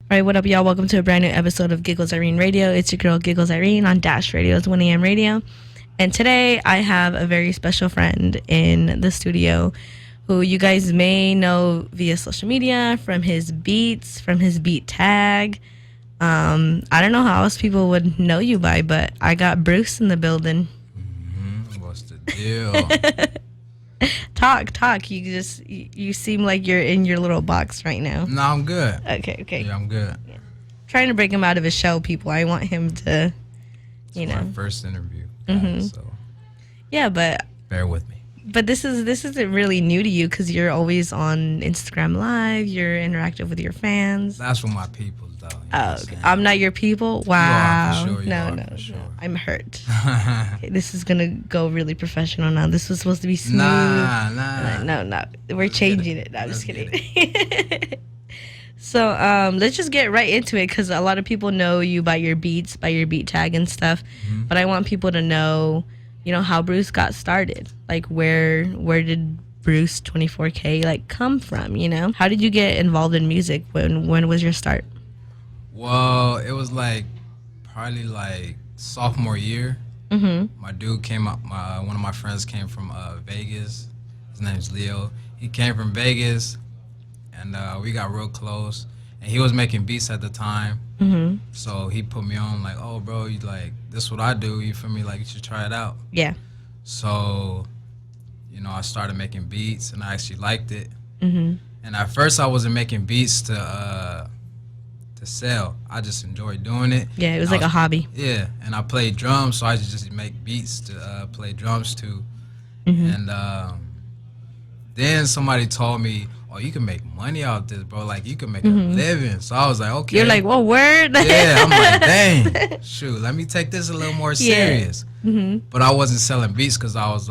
All right, what up, y'all? Welcome to a brand new episode of Giggles Irene Radio. It's your girl, Giggles Irene, on Dash Radio's 1 a.m. radio. And today, I have a very special friend in the studio who you guys may know via social media, from his beats, from his beat tag. I don't know how else people would know you by, but I got Bruce in the building. What's the deal? Talk. You seem like you're in your little box right now. No, I'm good. Okay. Yeah, I'm good. Yeah. Trying to break him out of his shell, people. I want him to, It's my first interview. So yeah, but bear with me. But this isn't really new to you because you're always on Instagram Live. You're interactive with your fans. That's for my people, though. Okay. I'm not your people. Wow. You are, for sure. No. I'm hurt. Okay, this is gonna go really professional now. This was supposed to be smooth. Nah. No. We're changing it. No, I'm just kidding. So let's just get right into it because a lot of people know you by your beats, by your beat tag and stuff. Mm-hmm. But I want people to know, how Bruce got started. Like where did Bruce24k come from? How did you get involved in music? When was your start? Well, it was probably sophomore year. Mm-hmm. My dude came up. One of my friends came from Vegas. His name's Leo. He came from Vegas, and we got real close. And he was making beats at the time. Mm-hmm. So he put me on oh, bro, you this is what I do. You feel me? You should try it out. Yeah. So, I started making beats, and I actually liked it. Mm-hmm. And at first, I wasn't making beats to sell. I just enjoyed doing it. Yeah, it was a hobby. Yeah, and I played drums, so I just make beats to play drums to. Mm-hmm. And then somebody told me, "Oh, you can make money out this, bro. You can make a living." So I was like, "Okay." You're like, "Well, word." Yeah, I'm like, "Dang, shoot, let me take this a little more serious." Yeah. Mm-hmm. But I wasn't selling beats because I was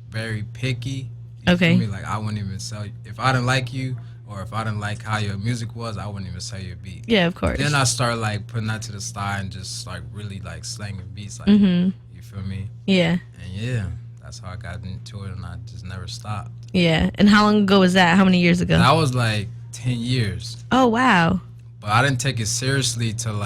very picky. You feel me? I wouldn't even sell if I didn't like you. Or if I didn't like how your music was, I wouldn't even sell you a beat. Yeah, of course. Then I started putting that to the side and just really slanging beats. You feel me? Yeah. And yeah, that's how I got into it, and I just never stopped. Yeah. And how long ago was that? How many years ago? That was 10 years. Oh wow. But I didn't take it seriously till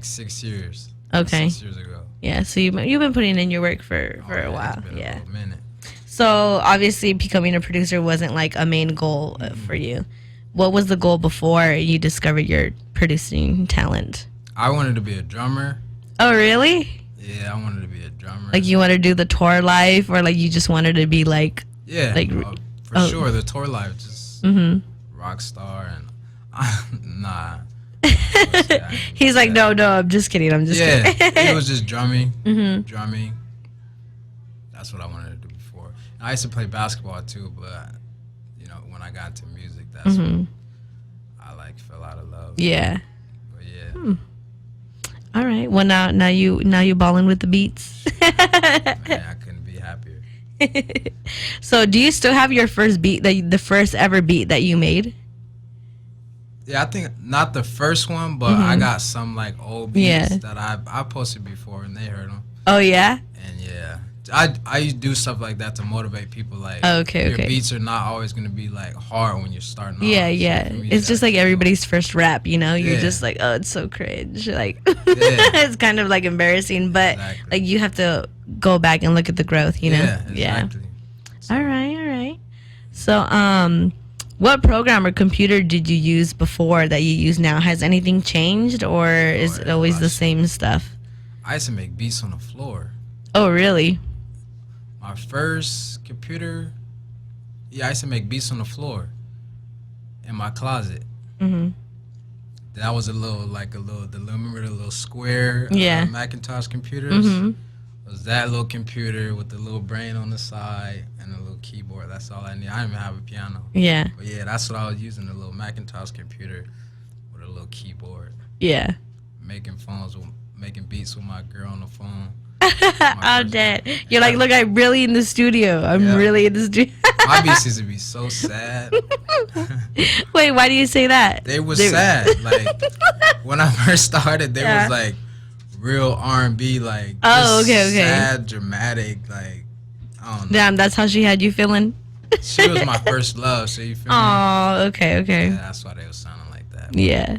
6 years. Okay. 6 years ago. Yeah. So you've been putting in your work for a while. It's been a little minute. So obviously becoming a producer wasn't a main goal for you. What was the goal before you discovered your producing talent? I wanted to be a drummer. Oh, really? Yeah, I wanted to be a drummer. You wanted to do the tour life, or you just wanted to be Yeah, for sure, the tour life, just rock star and nah. He's no, I'm just kidding. I'm just kidding. Yeah, it was just drumming. Drumming. That's what I wanted to do before. And I used to play basketball too, but when I got into music, that's when I fell out of love. Yeah. But yeah. All right. Well, now you balling with the beats. Man, I couldn't be happier. So, do you still have your first beat, the first ever beat that you made? Yeah, I think not the first one, but I got some old beats that I posted before, and they heard them. Oh yeah. And yeah, I do stuff like that to motivate people. Your beats are not always gonna be hard when you're starting off. Yeah. It's just everybody's first rap. You're just oh, it's so cringe. It's kind of embarrassing, but exactly. You have to go back and look at the growth. Yeah, exactly. So. All right. So what program or computer did you use before that you use now? Has anything changed, or is it always the same stuff? I used to make beats on the floor. Oh, really? My first computer, I used to make beats on the floor in my closet. Mm-hmm. That was remember the little square Macintosh computers? Mm-hmm. It was that little computer with the little brain on the side and a little keyboard. That's all I need. I didn't even have a piano. Yeah. But yeah, that's what I was using, the little Macintosh computer with a little keyboard. Yeah. Making beats with my girl on the phone. I'm dead. You're look, I'm really in the studio. I'm really in the studio. My beats used to be so sad. Wait, why do you say that? They were sad. When I first started, they was real R&B, okay. sad, dramatic, I don't know. Damn, that's how she had you feeling? She was my first love, so you feel me? Oh, okay. Yeah, that's why they was sounding like that. Yeah.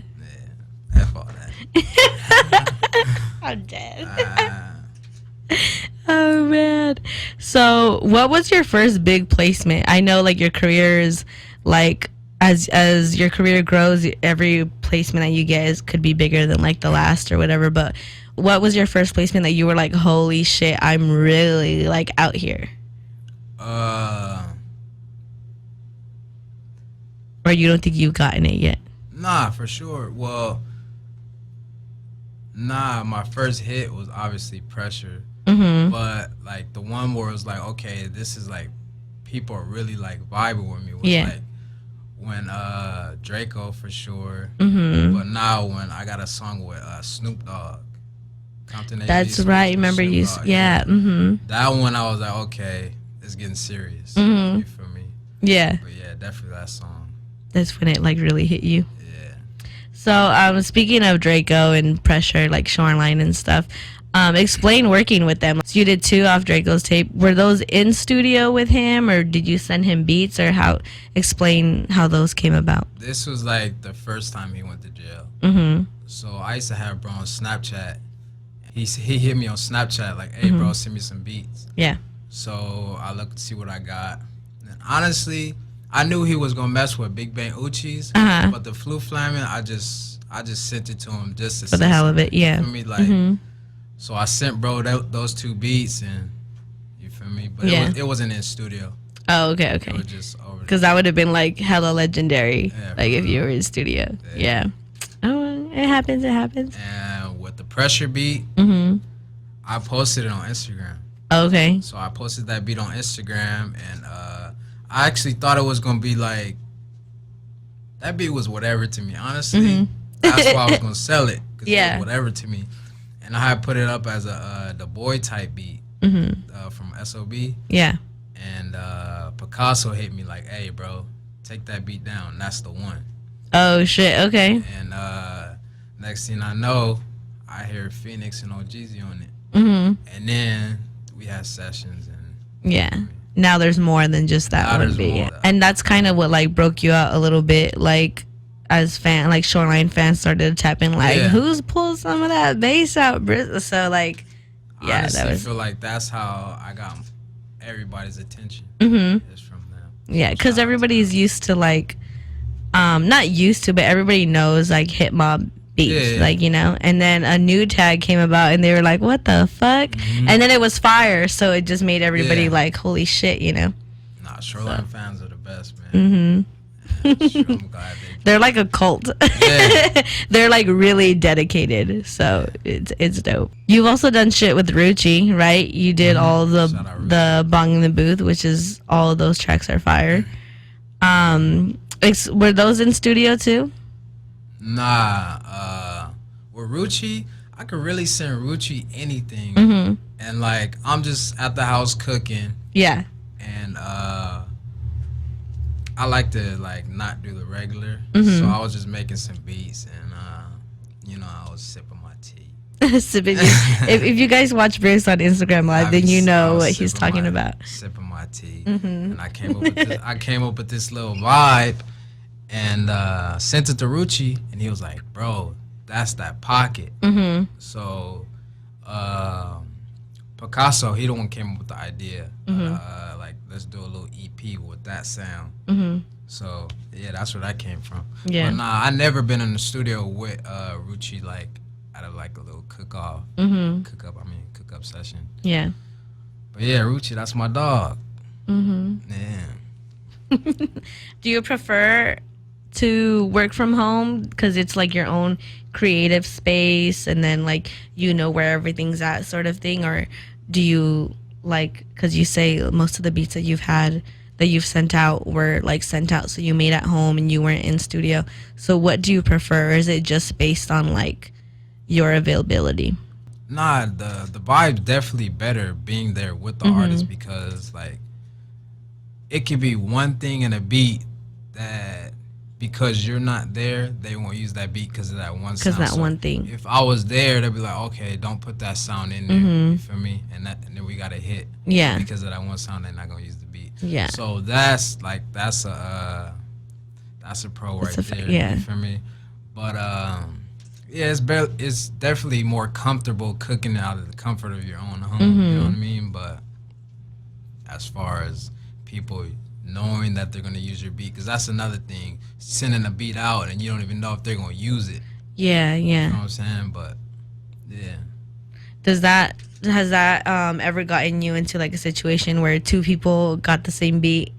I'm dead. Oh man. So what was your first big placement? I know like your career is like as your career grows, every placement that you get could be bigger than like the last or whatever, but what was your first placement that you were like, holy shit, I'm really like out here? Or you don't think you've gotten it yet? Nah, for sure. Well, nah, my first hit was obviously Pressure. But like the one where it was like, okay, this is like people are really like vibing with me was like when Draco for sure. But now when I got a song with Snoop Dogg. That's right. Remember you? Yeah. That one I was like, okay, it's getting serious. You feel me? Yeah. But yeah, definitely that song. That's when it like really hit you. Yeah. So speaking of Draco and Pressure, like Shoreline and stuff, explain working with them. So you did 2 off Draco's tape. Were those in studio with him, or did you send him beats, or how? Explain how those came about. This was like the first time he went to jail. So I used to have bro on Snapchat. He hit me on Snapchat like, hey bro, send me some beats. Yeah. So I looked to see what I got. And honestly, I knew he was gonna mess with Big Bang Uchis, but the Flu Flamin', I just sent it to him just to for the hell of it. Yeah. You feel me? Like, so I sent bro those 2 beats, and you feel me? But it wasn't in studio. Oh, okay. It was just over. Because that would have been like hella legendary, like if you were in studio. Yeah. Oh, it happens. It happens. And with the Pressure beat, I posted it on Instagram. Okay. So I posted that beat on Instagram, and I actually thought it was gonna be like that beat was whatever to me. Honestly, that's why I was gonna sell it. Cause it was whatever to me, and I had put it up as a the boy type beat from SOB. Yeah. And Picasso hit me like, "Hey, bro, take that beat down. That's the one." Oh shit. Okay. And next thing I know, I hear Phoenix and OGZ on it. And then we had sessions and now there's more than just that one beat. And that's kind of what like broke you out a little bit, like as Shoreline fans started tapping like, who's pulled some of that bass out, Brit? So like, yeah, honestly, that was. I feel like that's how I got everybody's attention. Is from them. Yeah, because everybody's used to like, not used to, but everybody knows like hip hop beats, like, you know. And then a new tag came about, and they were like, "What the fuck?" And then it was fire, so it just made everybody like, "Holy shit," you know. Nah, Shoreline fans are the best, man. I'm glad they're like a cult. They're like really dedicated, so it's dope. You've also done shit with Ruchi, right? You did all the Bong in the Booth, which is all of those tracks are fire. Were those in studio too? Nah, with Ruchi, I could really send Ruchi anything, and like I'm just at the house cooking. Yeah. And I like to like not do the regular, so I was just making some beats, and you know, I was sipping my tea. Sipping. if you guys watch Bruce on Instagram Live, then you know what he's talking about. Sipping my tea, and I came up with this little vibe, and sent it to Ruchi, and he was like, "Bro, that's that pocket." So Picasso, he the one came up with the idea, like let's do a little EP with that sound. So yeah, that's where that came from. Yeah. But nah, I never been in the studio with Ruchi like out of like a little cook up session. Yeah. But yeah, Ruchi, that's my dog. Yeah. Do you prefer to work from home because it's like your own creative space, and then like you know where everything's at, sort of thing, or do you like, because you say most of the beats that you've had that you've sent out were like sent out so you made at home and you weren't in studio, so what do you prefer, or is it just based on like your availability? Nah, the vibe's definitely better being there with the artist, because like it could be one thing in a beat that because you're not there, they won't use that beat because of that one sound. Because that one thing. If I was there, they'd be like, okay, don't put that sound in there. You feel me? And then we got a hit. Yeah. Because of that one sound, they're not gonna use the beat. Yeah. So that's a pro right there. Yeah. You feel me? But Yeah, it's definitely more comfortable cooking out of the comfort of your own home. Mm-hmm. You know what I mean? But as far as people knowing that they're gonna use your beat, because that's another thing, sending a beat out and you don't even know if they're gonna use it. Yeah, yeah. You know what I'm saying? But yeah. Has that ever gotten you into like a situation where two people got the same beat?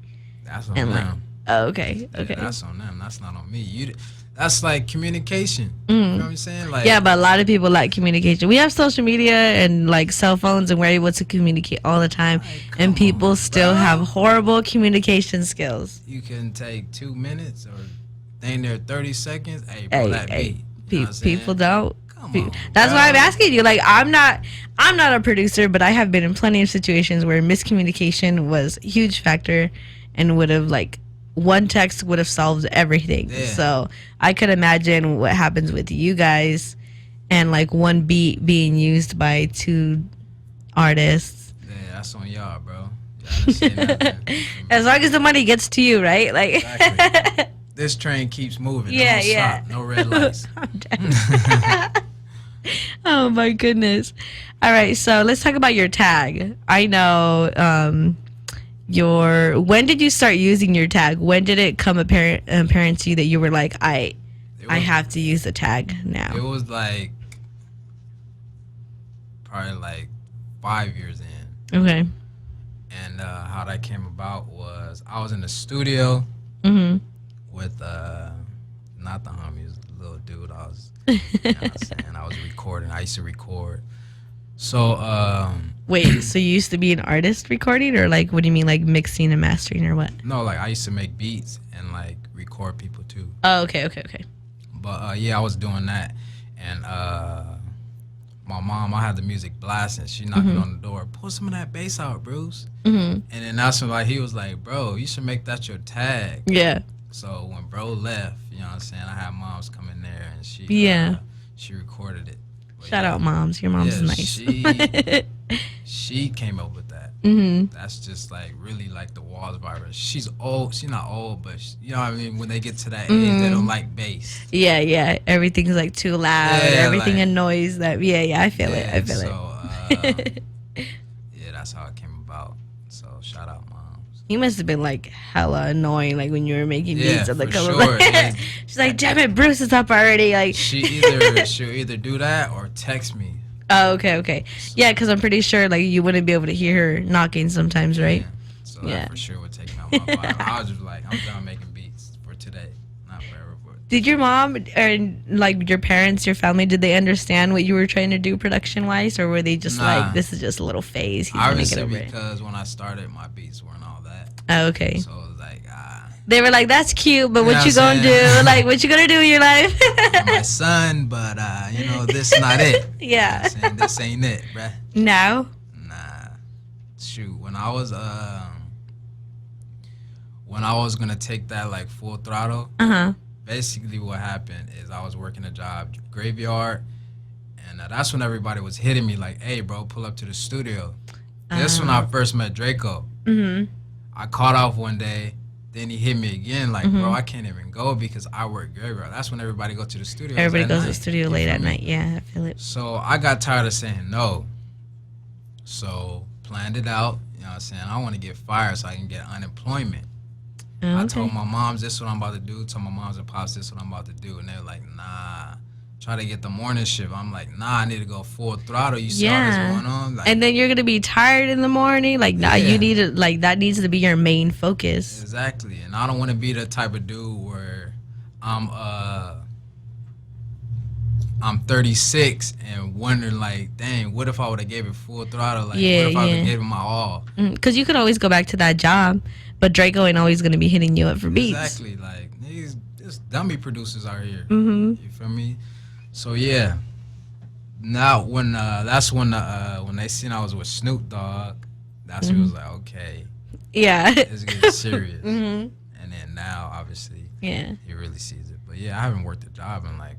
That's on and them. Like, oh, okay, Yeah, okay. that's on them. That's not on me. That's like communication. Mm. You know what I'm saying? Like, yeah, but a lot of people lack communication. We have social media and like cell phones, and we're able to communicate all the time. like, And people on, still bro. have horrible communication skills. You can take 2 minutes or dang near 30 seconds. Hey, bro, that beat. You know what I'm People saying? don't. Come on, That's bro. why I'm asking you. Like, I'm not a producer, but I have been in plenty of situations where miscommunication was a huge factor, and would have like one text would have solved everything. Yeah. So I could imagine what happens with you guys, and like one beat being used by two artists. Yeah, that's on y'all, bro. Y'all didn't say nothing. As long as the money gets to you, right? Like, Exactly. This train keeps moving. Yeah, It don't yeah. Stop. No red lights. I'm dead. Oh my goodness. All right, so let's talk about your tag. I know when did you start using your tag? When did it come apparent to you that you were like, I have to use the tag now? It was like probably like 5 years in. Okay. And how that came about was I was in the studio Mhm. with not the homies, the little dude. I was, you know what I'm saying? I was recording. I used to record. So Wait, so you used to be an artist recording, or like what do you mean, like mixing and mastering, or what? no, like I used to make beats and like record people too. Oh, okay. But yeah, I was doing that, and my mom, I had the music blasting. She knocked Mm-hmm. on the door, pull some of that bass out, Bruce. Mhm. And then that's when like he was like, bro, you should make that your tag. Yeah. So when bro left, you know what I'm saying, I had moms come in there and she recorded it. But Shout yeah, out moms. Your mom's yeah, nice. she came up with that. Mhm. That's just like really like the walls vibrate. She's old. She's not old, but you know what I mean. When they get to that age, they don't like bass. Yeah. Everything's like too loud. Yeah, Everything like- annoys them. Yeah. I feel it. I feel it. Yeah, that's how it came about. So shout out moms. You must have been like hella annoying, like when you were making Yeah, beats on the for cover. sure. Yeah. She's like, "Damn it, Bruce is up already!" Like, She'll either do that or text me. oh, okay. Yeah, because I'm pretty sure like you wouldn't be able to hear her knocking sometimes, right? Yeah. So Yeah. that for sure would take me out my vibe. I was just like, I'm done making beats for today, not forever. But Did your mom or like your parents, your family, did they understand what you were trying to do production wise, or were they just Nah. like, "This is just a little phase. He's gonna get obviously over it." because when I started, my beats weren't all that. Oh, okay. So it was like, They were like, "That's cute, but You know what you what I'm gonna do? saying? Like, what you gonna do in your life?" you're my son, but you know, this not it. Yeah. You know what I'm saying? This ain't it, bruh. No. Nah. Shoot, when I was gonna take that like full throttle, basically what happened is I was working a job graveyard, and that's when everybody was hitting me like, "Hey, bro, pull up to the studio." This when I first met Draco. Mhm. I caught off one day, then he hit me again like, "Bro, I can't even go because I work graveyard." That's when everybody go to the studio. Everybody at goes to night. the studio You late feel at me? night. Yeah, I feel it. So I got tired of saying no. So planned it out. You know what I'm saying? I want to get fired so I can get unemployment. Oh, I told my moms this is what I'm about to do. Told my moms and pops this is what I'm about to do. And they were like, nah. Try to get the morning shift. I'm like, nah, I need to go full throttle. You see all this going on? Like, And then you're gonna be tired in the morning. Like, nah, Yeah. you need to like that needs to be your main focus. exactly. And I don't want to be the type of dude where I'm 36 and wondering like, dang, what if I would have gave it full throttle? Like, Yeah, what if I would yeah. have gave it my all? Because you could always go back to that job, but Draco ain't always gonna be hitting you up for beats. Exactly. Like, these dummy producers out here. Mhm. You feel me? So yeah. Now when that's when they seen I was with Snoop Dogg, that's when it was like, okay, Yeah. it's getting serious. Mhm. And then now obviously Yeah. he really sees it. But yeah, I haven't worked a job in like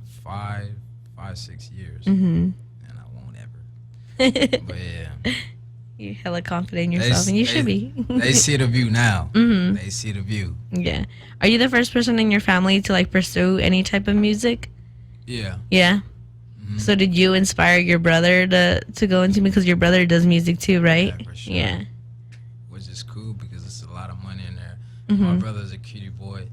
6 years. Mhm. And I won't ever. But yeah. You're hella confident in yourself, and you should be. They see the view now. Mhm. They see the view. Yeah. Are you the first person in your family to like pursue any type of music? Yeah. Yeah. So did you inspire your brother to go into, because your brother does music too, right? Yeah, for sure. Yeah. Which is cool because it's a lot of money in there. My brother's a cutie boy.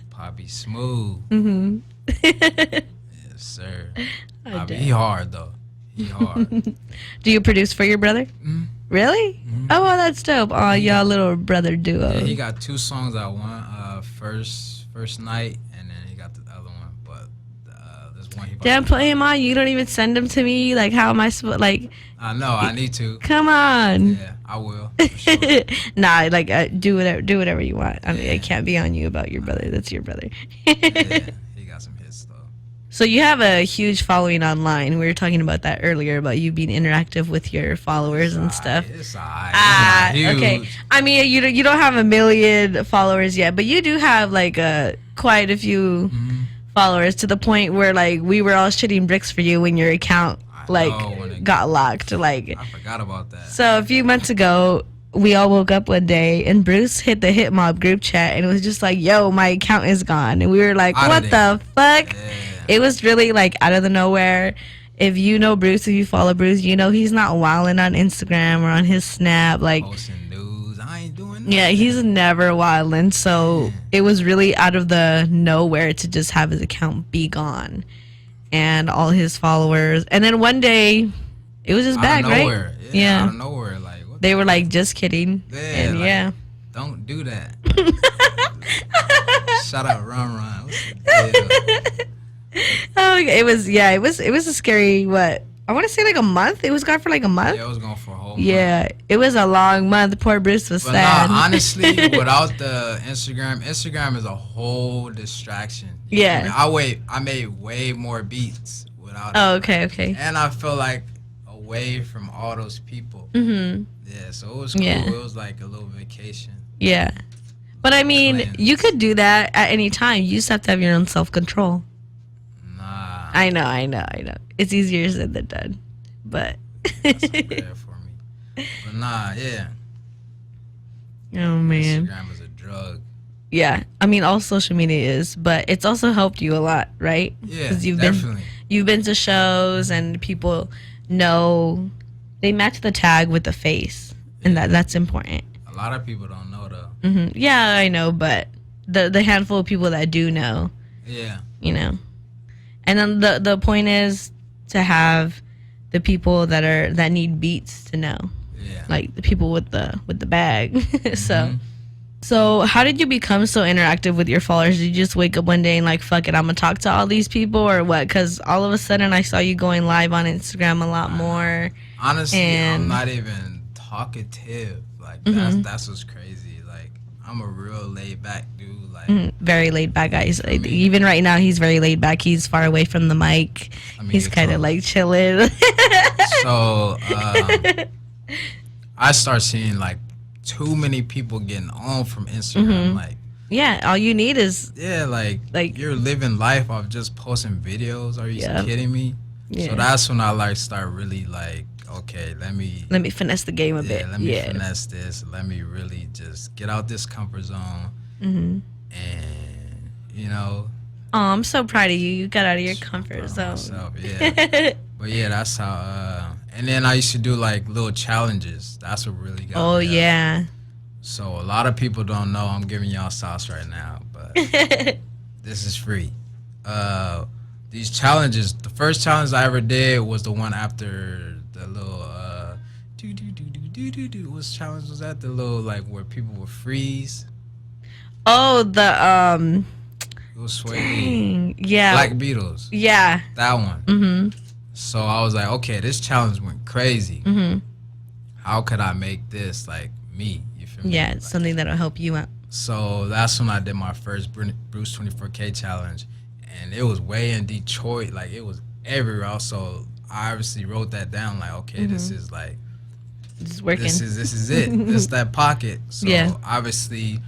Poppy smooth. Yes, sir. Poppy, he hard though. He hard. Do you produce for your brother? Really? Oh, well, that's dope. Oh, y'all little brother duo. Yeah, he got 2 songs I want. First night, and then he got the other one. But there's one he. Damn, put him on. You don't even send him to me. Like, how am I supposed? Like. I know. I need to. Come on. Yeah, I will. For sure. Nah, like do whatever you want. I mean, I can't be on you about your brother. That's your brother. Yeah, he got some hits though. So you have a huge following online. We were talking about that earlier, about you being interactive with your followers and stuff. It's alright. Okay. I mean, you don't have 1 million followers yet, but you do have like quite a few followers, to the point where like we were all shitting bricks for you when your account got locked. Like, I forgot about that. So a few months ago, we all woke up one day and Bruce hit the Hit Mob group chat and it was just like, "Yo, my account is gone," and we were like, "What the fuck?" Yeah. It was really like out of the nowhere. If you know Bruce, if you follow Bruce, you know he's not wilding on Instagram or on his Snap. Like, posting news, I ain't doing nothing. Yeah, he's never wilding. So it was really out of the nowhere to just have his account be gone and all his followers. And then one day, it was just back, right? Yeah, out of nowhere. Like, what they were like, "Just kidding." Yeah, and like, don't do that. Shout out Ron. What's the deal? Oh, it was a scary, what, I want to say like a month. It was gone for like a month. Yeah, it was gone for a whole month. Yeah, it was a long month. Poor Bruce was sad. Nah, honestly, without the Instagram is a whole distraction. Yeah. I made way more beats without it. Oh, okay. And I feel like away from all those people. Mm-hmm. Yeah, so it was cool. Yeah. It was like a little vacation. Yeah. But I mean, you could do that at any time. You just have to have your own self-control. Nah. I know. It's easier said than done. But. That's unfair for me. But nah, yeah. Oh, man. Instagram is a drug. Yeah. I mean, all social media is, but it's also helped you a lot, right? Yeah, definitely. You've been to shows and people know, they match the tag with the face. And that's important. A lot of people don't know, though. Mm-hmm. Yeah, I know, but the handful of people that do know. Yeah. You know. And then the point is to have the people that need beats to know. Yeah. Like the people with the bag. So how did you become so interactive with your followers? Did you just wake up one day and like, fuck it, I'm gonna talk to all these people, or what? Because all of a sudden I saw you going live on Instagram a lot more. Honestly, I'm not even talkative. Like that's what's crazy. Like, I'm a real laid back dude. Like very laid back, guys. Like, even right now, he's very laid back. He's far away from the mic. I mean, he's kind of like chilling. So I start seeing like too many people getting on from Instagram. Like, yeah, all you need is like you're living life off just posting videos. Are you kidding me? Yeah. So that's when I start really like, okay, let me finesse the game a bit. Let me finesse this. Let me really just get out this comfort zone. And you know. Oh, I'm so proud of you. You got out of your comfort zone. Myself, yeah. But yeah, that's how. And then I used to do like little challenges. That's what really got me. Oh yeah. So a lot of people don't know I'm giving y'all sauce right now, but this is free. These challenges. The first challenge I ever did was the one after the little What challenge was that? The little like where people would freeze. Oh, the It was Sway. Yeah. Black Beatles. Yeah. That one. So I was like, okay, this challenge went crazy. How could I make this like me? You feel me? Yeah, like, something that'll help you out. So that's when I did my first Bruce24k challenge, and it was way in Detroit. Like, it was everywhere. So I obviously wrote that down. Like, okay, this is like, this is working. This is it. This is that pocket. So obviously,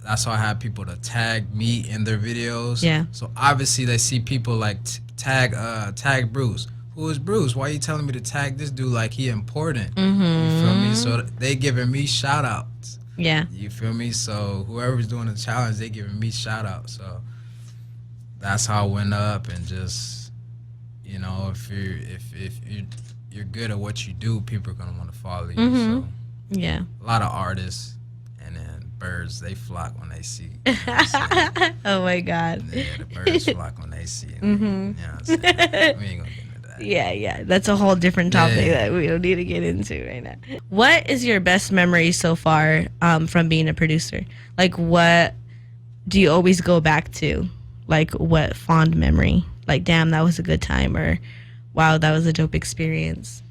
that's how I have people to tag me in their videos. Yeah. So obviously they see people like tag Bruce. Who is Bruce? Why are you telling me to tag this dude like he important? You feel me? So they giving me shout outs. Yeah. You feel me? So whoever's doing the challenge, they giving me shout outs. So that's how I went up, and just, if you're good at what you do, people are gonna want to follow you. So Yeah. a lot of artists, and then birds, they flock when they see. You know what I'm saying? Oh my God. Yeah, the birds flock when they see it. You know what I'm saying? We ain't gonna get into that. Yeah. That's a whole different topic Yeah. that we don't need to get into right now. What is your best memory so far from being a producer? Like, what do you always go back to? Like, what fond memory? Like, damn, that was a good time, or wow, that was a dope experience.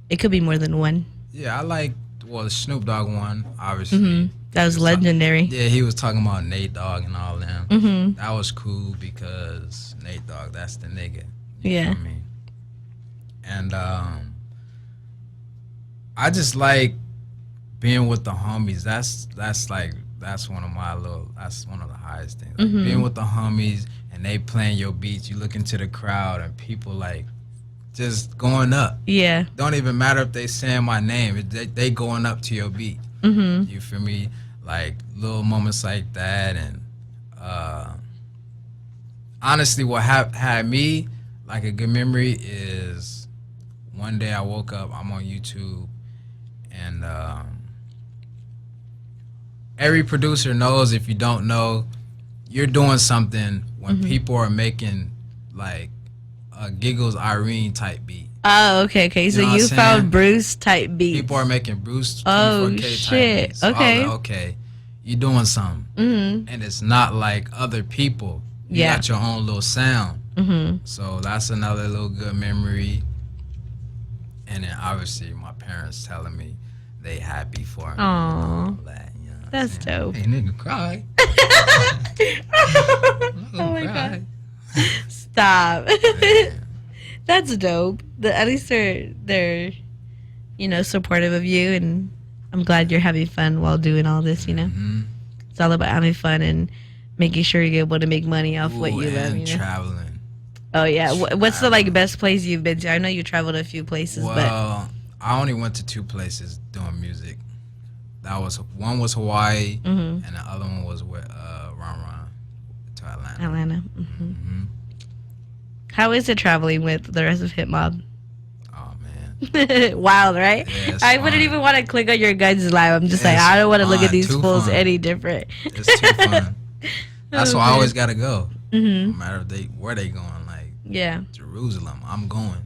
It could be more than one. Yeah, I like, the Snoop Dogg one, obviously. That was legendary. Yeah, he was talking about Nate Dogg and all them. Mm-hmm. That was cool because Nate Dogg, that's the nigga. Yeah. Know what I mean? And I just like being with the homies. That's one of the highest things. Like being with the homies and they playing your beats, you look into the crowd and people like just going up. Yeah. Don't even matter if they saying my name. They going up to your beat. You feel me? Like little moments like that. And honestly, what had me like a good memory is one day I woke up, I'm on YouTube, and every producer knows, if you don't know, you're doing something when people are making like a Giggles Irene type beat. Oh, okay. So you found Bruce type beats. People are making Bruce 24k Oh, type shit. beats. So I was Okay. like, okay, you're doing something. And it's not like other people. You got your own little sound. So that's another little good memory. And then obviously my parents telling me they happy for me. Aww. And all that, you know what I'm That's saying? dope. Hey, nigga, cry. Oh my God. Stop. That's dope. At least they're supportive of you, and I'm glad you're having fun while doing all this. It's all about having fun and making sure you're able to make money off what you love. And traveling. Oh yeah. What's the best place you've been to? I know you traveled a few places, Well, I only went to 2 places doing music. One was Hawaii, and the other one was with Ron to Atlanta. Atlanta. How is it traveling with the rest of Hip Mob? Oh man, Wild, right? Yeah, I wouldn't even want to click on your guys' live. I'm just like, It's I don't want to look fun, at these too fools fun. any different. it's too fun. That's why I always gotta go. Mm-hmm. No matter where they going, like Yeah. Jerusalem, I'm going.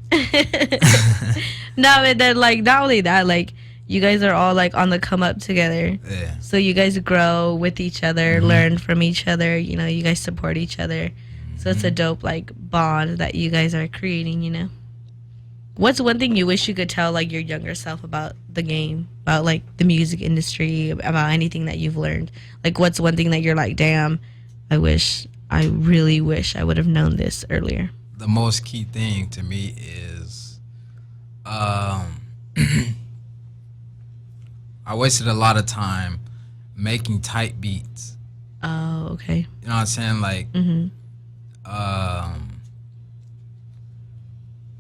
No, but then not only that, you guys are all on the come up together. Yeah. So you guys grow with each other, learn from each other. You guys support each other. So it's a dope bond that you guys are creating. What's one thing you wish you could tell your younger self about the game, about the music industry, about anything that you've learned? What's one thing that you're like, damn, I really wish I would have known this earlier? The most key thing to me is I wasted a lot of time making tight beats. Oh, okay. You know what I'm saying?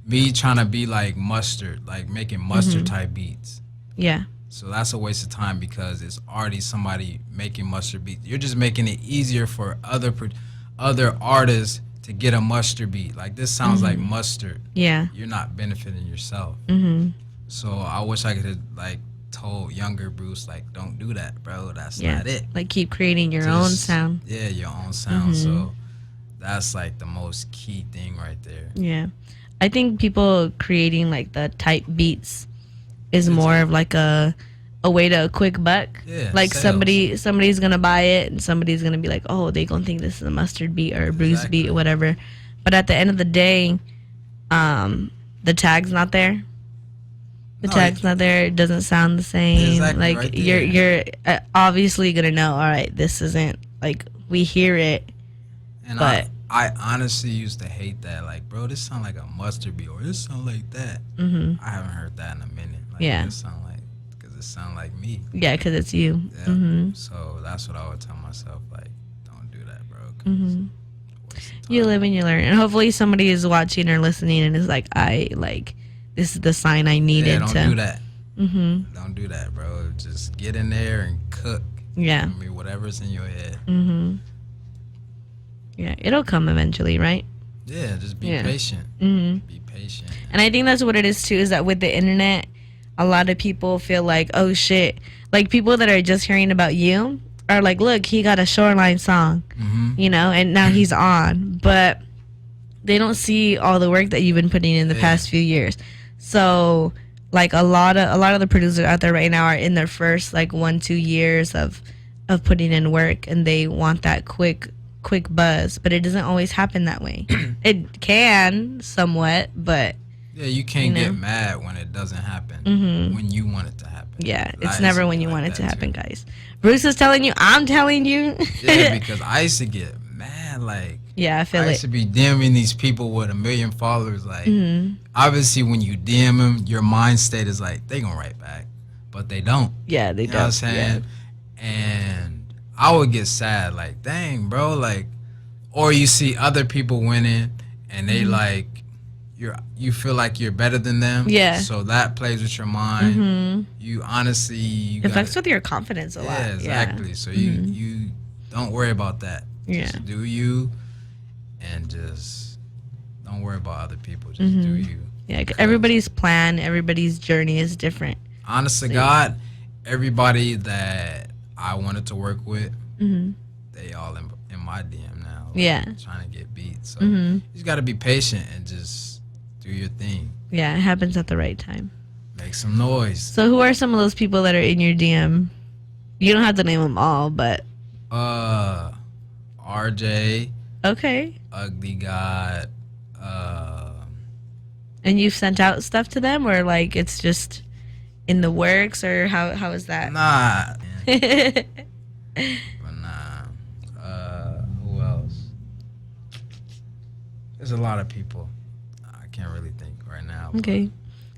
Me trying to be like Mustard, making Mustard type beats. Yeah. So that's a waste of time because it's already somebody making Mustard beats. You're just making it easier for other artists to get a Mustard beat. This sounds like Mustard. Yeah. You're not benefiting yourself. Mm-hmm. So I wish I could have told younger Bruce don't do that, bro. That's not it. Keep creating your own sound. Yeah, your own sound. So that's the most key thing right there. Yeah. I think people creating the type beats is more of a way to a quick buck. Yeah, somebody's gonna buy it and somebody's gonna be like, oh, they gonna think this is a Mustard beat or a Bruce beat or whatever. But at the end of the day, the tag's not there. The tag's not there. It doesn't sound the same. Exactly, right there. You're obviously gonna know. All right, this isn't we hear it. And but I honestly used to hate that. Bro, this sound like a Mustard beat or this sound like that. I haven't heard that in a minute. Yeah. This sound because it sound like me. Yeah, because it's you. Yeah. So that's what I would tell myself. Don't do that, bro. 'Cause You live and you learn, and hopefully somebody is watching or listening and is like, this is the sign I needed don't to. do that. Don't do that, bro. Just get in there and cook. Yeah. I mean, whatever's in your head. Yeah, it'll come eventually, right? Yeah, just be patient. Be patient. And I think that's what it is too, is that with the internet, a lot of people feel like, oh shit, like people that are just hearing about you are like, look, he got a Shoreline song, you know, and now he's on, but they don't see all the work that you've been putting in the past few years. So like a lot of the producers out there right now are in their first like 1-2 years of putting in work, and they want that quick buzz, but it doesn't always happen that way. It can somewhat, but yeah, you can't get mad when it doesn't happen when you want it to happen. Yeah, it's never when you want it to happen, guys. Bruce is telling you, I'm telling you. Yeah, because I used to get mad, like, yeah, I feel it. I used to be DMing these people with 1 million followers, like, obviously when you DM them, your mind state is like, they gonna write back, but they don't. Yeah, they you don't. Know what I'm saying? Yeah. And I would get sad, like, dang, bro, like, or you see other people winning, and they like, you feel like you're better than them. Yeah. So that plays with your mind. You honestly, it affects with your confidence a lot. Yeah, exactly. So you don't worry about that. Yeah. Just do you, and just don't worry about other people. Just do you. Yeah. Everybody's plan, everybody's journey is different. Honest to God, everybody that I wanted to work with, they all in my DM now. Like, yeah. Trying to get beat. So you just got to be patient and just do your thing. Yeah, it happens at the right time. Make some noise. So who are some of those people that are in your DM? You don't have to name them all, but RJ. Okay. Ugly God. And you've sent out stuff to them, or like it's just in the works, or how is that? Nah. But nah. Who else? There's a lot of people. I can't really think right now. Okay.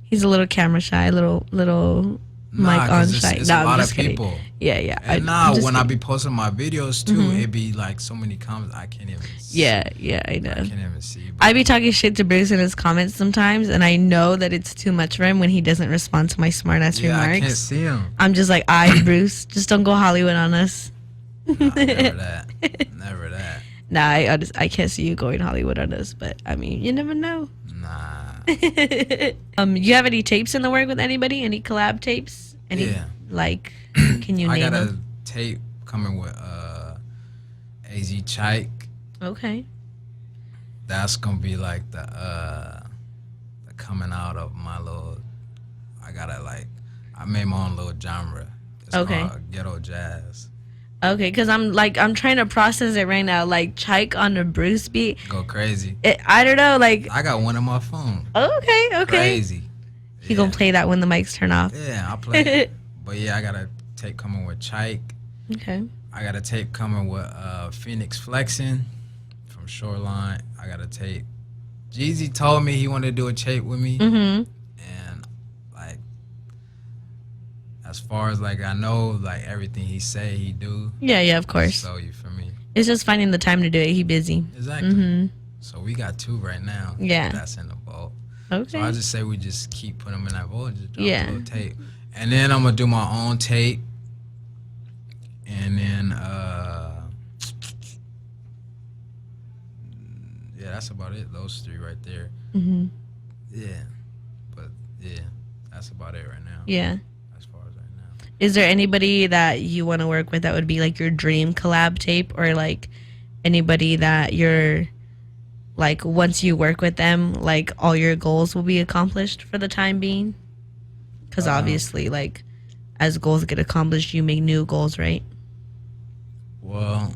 He's a little camera shy, little mic on shy. It's no, a I'm lot just of kidding. people. Yeah. And when I be posting my videos too, it be like so many comments I can't even see. Yeah, I know. I can't even see. I be talking shit to Bruce in his comments sometimes, and I know that it's too much for him when he doesn't respond to my smart ass remarks. I can't see him. I'm just like, Bruce, just don't go Hollywood on us. Nah, never that. Never that. Nah, I can't see you going Hollywood on us, but I mean, you never know. Nah. You have any tapes in the work with anybody? Any collab tapes? Any like? Can you name them? I got a tape coming with AZ Chike. Okay. That's gonna be like the coming out of my little. I made my own little genre. It's called ghetto jazz. Okay, because I'm trying to process it right now. Like Chike on the Bruce beat. Go crazy. I don't know. Like I got one on my phone. Okay. Crazy. He gonna play that when the mics turn off. Yeah, I'll play it. But yeah, I got a tape coming with Chike. Okay. I got a tape coming with Phoenix Flexing from Shoreline. I got a tape. Jeezy told me he wanted to do a tape with me. And like, as far as like I know, like everything he say he do. Yeah, of course. So you for me. It's just finding the time to do it. He busy. Exactly. So we got 2 right now. Yeah. That's in the vault. Okay. So I just say we just keep putting them in that vault. Just drop a little tape. And then I'm gonna do my own tape. And then yeah, that's about it. Those 3 right there. Yeah. But yeah, that's about it right now. Yeah. As far as right now. Is there anybody that you want to work with that would be like your dream collab tape, or like anybody that you're like once you work with them, like all your goals will be accomplished for the time being? Because obviously, like as goals get accomplished, you make new goals, right? Well,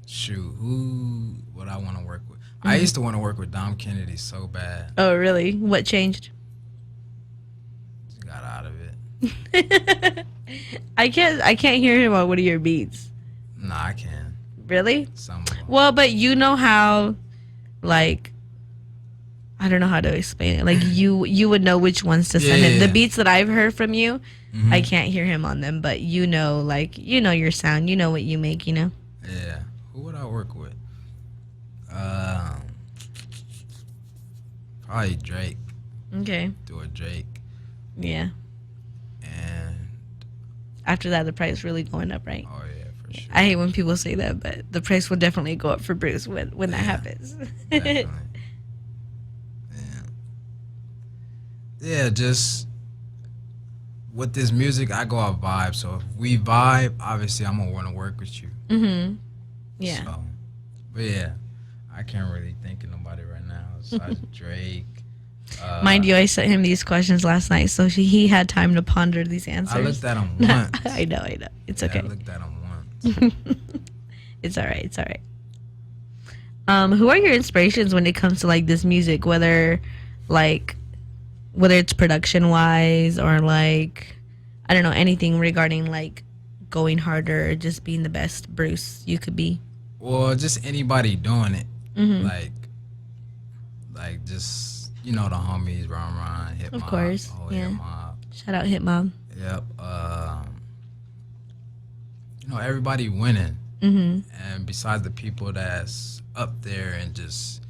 shoot, who would I want to work with? I used to want to work with Dom Kennedy so bad. Oh, really? What changed? Just got out of it. I can't hear him on one of your beats. Nah, I can. Really? Some of them. Well, but you know how, like, I don't know how to explain it. Like you would know which ones to send him. The beats that I've heard from you, I can't hear him on them, but you know, like, you know your sound, you know what you make, you know? Yeah. Who would I work with? Probably Drake. Okay. Do a Drake. Yeah. And after that, the price really going up, right? oh yeah, for For sure. I hate when people say that, but the price will definitely go up for Bruce when that happens. Definitely. Yeah, just with this music, I go off vibe. So if we vibe, obviously I'm gonna want to work with you. Yeah. So, but yeah, I can't really think of nobody right now besides Drake. Mind you, I sent him these questions last night, so he had time to ponder these answers. I looked at them once. I know. It's okay. I looked at them once. It's all right. Who are your inspirations when it comes to like this music, whether it's production wise or like, I don't know, anything regarding like going harder or just being the best Bruce you could be? Well, just anybody doing it. Like just, the homies, Ron, Hip Mob. Of course. Yeah. Hip Mob. Shout out Hip Mob. Yep. Everybody winning. And besides the people that's up there and just,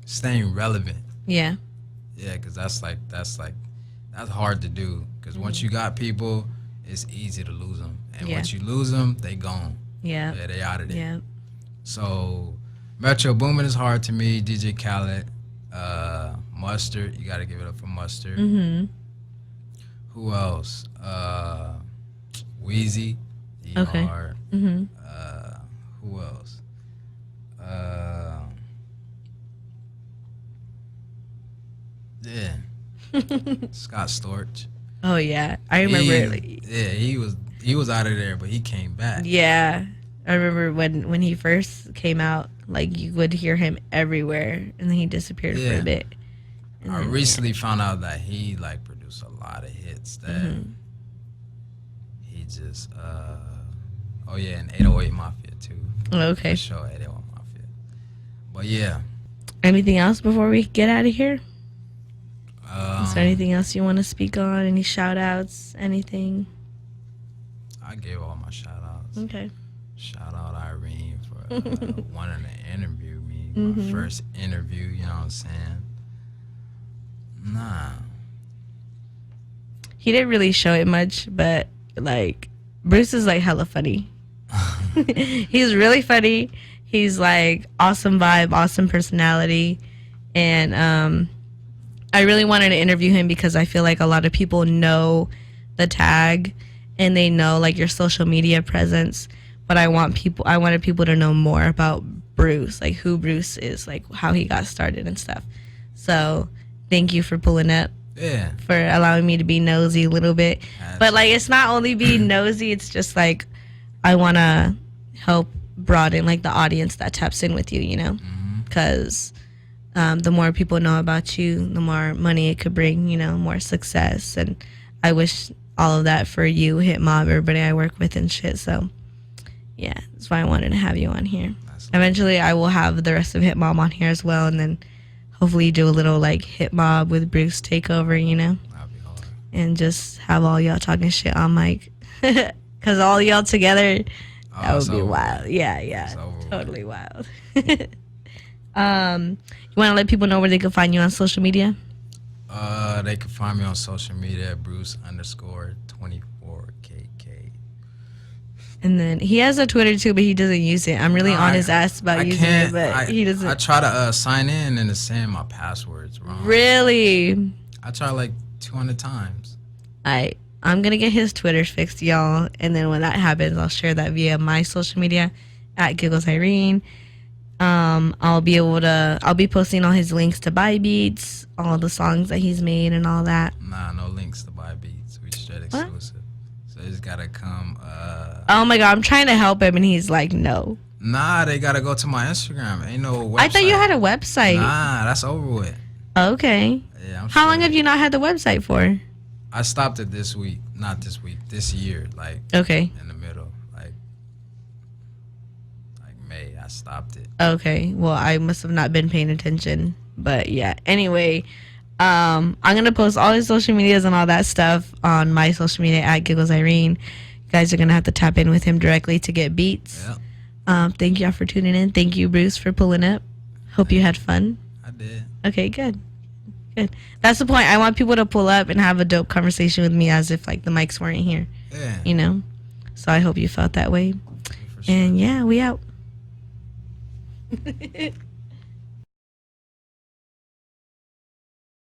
staying relevant. Yeah. Yeah, because that's hard to do. Because once you got people, it's easy to lose them. And once you lose them, they gone. Yeah. Yeah, they out of there. Yeah. So, Metro Boomin is hard to me. DJ Khaled, Mustard. You got to give it up for Mustard. Who else? Wheezy. Okay. Hard. Who else? Yeah. Scott Storch. Oh yeah, I remember. He was out of there, but he came back. Yeah, I remember when he first came out. Like you would hear him everywhere, and then he disappeared for a bit. I recently found out that he produced a lot of hits that he just and 808 Mafia too. Okay. For sure, 808 Mafia. But yeah. Anything else before we get out of here? Is there anything else you want to speak on? Any shout outs? Anything? I gave all my shout outs. Okay. Shout out Irene for wanting to interview me. My first interview, you know what I'm saying? Nah. He didn't really show it much, but Bruce is hella funny. He's really funny. He's awesome vibe, awesome personality. And I really wanted to interview him because I feel like a lot of people know the tag and they know your social media presence, but I wanted people to know more about Bruce, who Bruce is, how he got started and stuff. So thank you for pulling up. Yeah. For allowing me to be nosy a little bit. But it's not only being nosy, it's just I want to help broaden the audience that taps in with you, because the more people know about you, the more money it could bring, more success. And I wish all of that for you, Hip Mob, everybody I work with and shit. So yeah, that's why I wanted to have you on here. Eventually I will have the rest of Hip Mob on here as well, and then hopefully do a little Hip Mob with Bruce takeover, That'd be hard. and just have all y'all talking shit on mic. Cause all y'all together, that would be wild. Yeah, totally wild. You want to let people know where they can find you on social media? They can find me on social media at Bruce_24k. And then he has a Twitter too, but he doesn't use it. I'm really on his ass about using it, but he doesn't. I try to sign in and it's saying my password's wrong. Really? I try 200 times. I'm gonna get his Twitter fixed, y'all, and then when that happens, I'll share that via my social media at Giggles Irene. I'll be posting all his links to buy beats, all the songs that he's made, and all that. Nah, no links to buy beats. We straight exclusive. So they just gotta come. Oh my god, I'm trying to help him, and he's like, no. Nah, they gotta go to my Instagram. Ain't no website. I thought you had a website. Nah, that's over with. Okay. Yeah. How long have you not had the website for? I stopped it this week. Not this week. This year. Okay. In the middle. May. I stopped it. Okay. Well, I must have not been paying attention. But yeah. Anyway, I'm gonna post all his social medias and all that stuff on my social media at Giggles Irene. You guys are gonna have to tap in with him directly to get beats. Yep. Thank y'all for tuning in. Thank you, Bruce, for pulling up. Hope you had fun. I did. Okay, good. Good. That's the point. I want people to pull up and have a dope conversation with me as if like the mics weren't here. Yeah. You know? So I hope you felt that way. For sure. And yeah, we out.